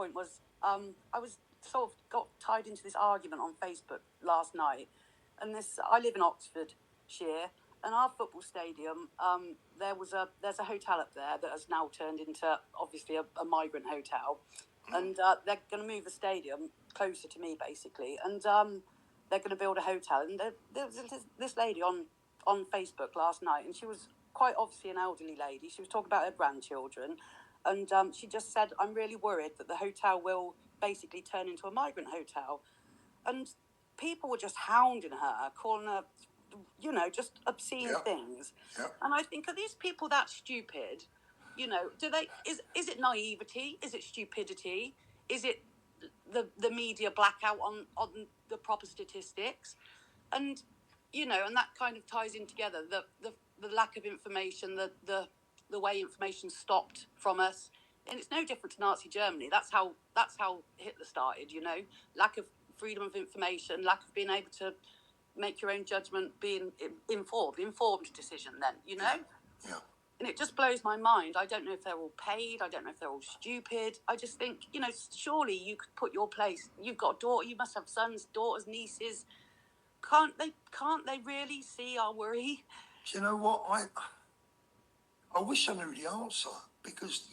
point was I was sort of got tied into this argument on Facebook last night, and I live in Oxfordshire, and our football stadium, there's a hotel up there that has now turned into obviously a migrant hotel, and they're going to move the stadium closer to me basically, and they're going to build a hotel, and there was this lady on Facebook last night, and she was quite obviously an elderly lady. She was talking about her grandchildren, and she just said, I'm really worried that the hotel will basically turn into a migrant hotel. And people were just hounding her, calling her, just obscene things. And I think, are these people that stupid? Is it naivety? Is it stupidity? Is it the media blackout on the proper statistics? And and that kind of ties in together the lack of information, the way information stopped from us, and it's no different to Nazi Germany. That's how Hitler started. Lack of freedom of information, lack of being able to make your own judgment, being informed decision. Then Yeah. And it just blows my mind. I don't know if they're all paid. I don't know if they're all stupid. I just think surely you could put your place. You've got a daughter. You must have sons, daughters, nieces. Can't they really see our worry? Do you know what? I wish I knew the answer, because,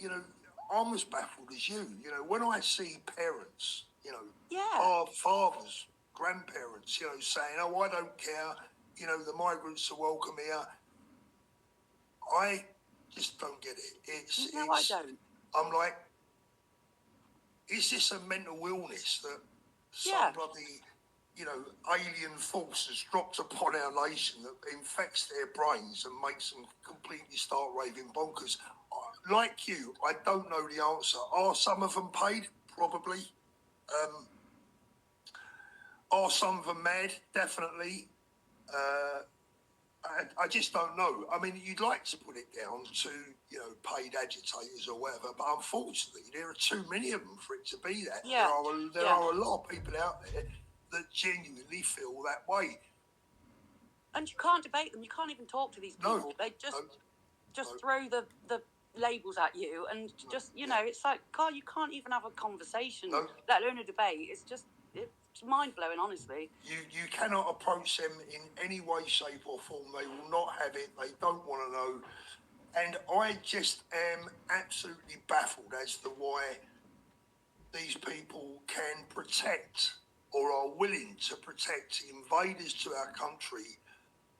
I'm as baffled as you. When I see parents, our fathers, grandparents, saying, oh, I don't care, the migrants are welcome here. I just don't get it. I don't. I'm like, is this a mental illness that some bloody, alien force has dropped upon our nation that infects their brains and makes them completely start raving bonkers? Like you, I don't know the answer. Are some of them paid? Probably. Are some of them mad? Definitely. I just don't know. I mean, you'd like to put it down to, paid agitators or whatever, but unfortunately, there are too many of them for it to be that. Yeah. There are a lot of people out there that genuinely feel that way. And you can't debate them. You can't even talk to these people. No, they just throw the labels at you, and it's like, God, you can't even have a conversation, let alone a debate. It's mind-blowing, honestly. You cannot approach them in any way, shape or form. They will not have it. They don't want to know. And I just am absolutely baffled as to why these people can protect or are willing to protect invaders to our country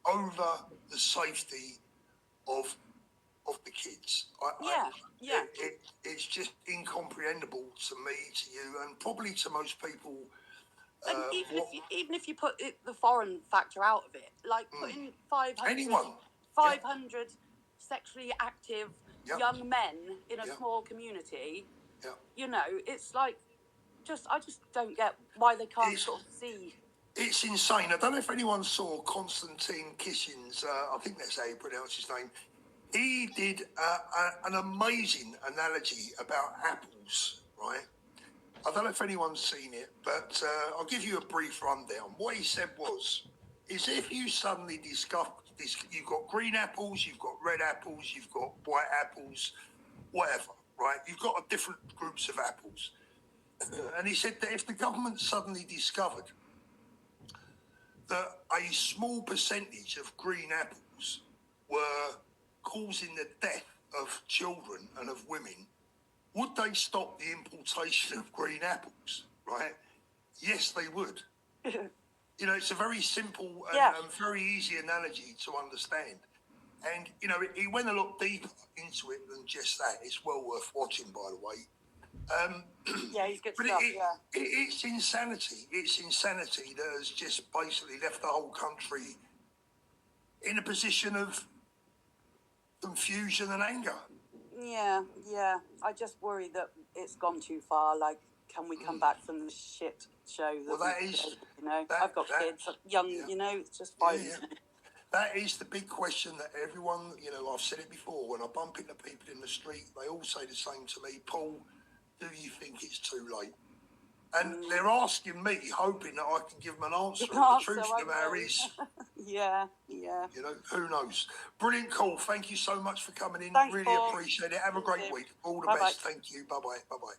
over the safety of the kids. It's just incomprehensible to me, to you, and probably to most people. And even if you put the foreign factor out of it, like putting 500 sexually active young men in a small community, it's like, I just don't get why they can't sort of see. It's insane. I don't know if anyone saw Konstantin Kishin's, I think that's how you pronounce his name. He did an amazing analogy about apples, right? I don't know if anyone's seen it, but I'll give you a brief rundown. What he said is if you suddenly discover this, you've got green apples, you've got red apples, you've got white apples, whatever, right? You've got different groups of apples. And he said that if the government suddenly discovered that a small percentage of green apples were causing the death of children and of women, would they stop the importation of green apples, right? Yes, they would. It's a very simple and very easy analogy to understand. And, he went a lot deeper into it than just that. It's well worth watching, by the way. He's good stuff, It's insanity. It's insanity that has just basically left the whole country in a position of confusion and anger. Yeah. I just worry that it's gone too far. Like, can we come back from the shit show? I've got kids, young, it's just fine. That is the big question that everyone, I've said it before, when I bump into people in the street, they all say the same to me, Paul, do you think it's too late? And they're asking me, hoping that I can give them an answer. The truth of the matter is... Yeah. Who knows? Brilliant call. Thank you so much for coming in. Thanks, really Paul. Appreciate it. Have a great week. All the best. Thank you. Bye-bye. Bye-bye.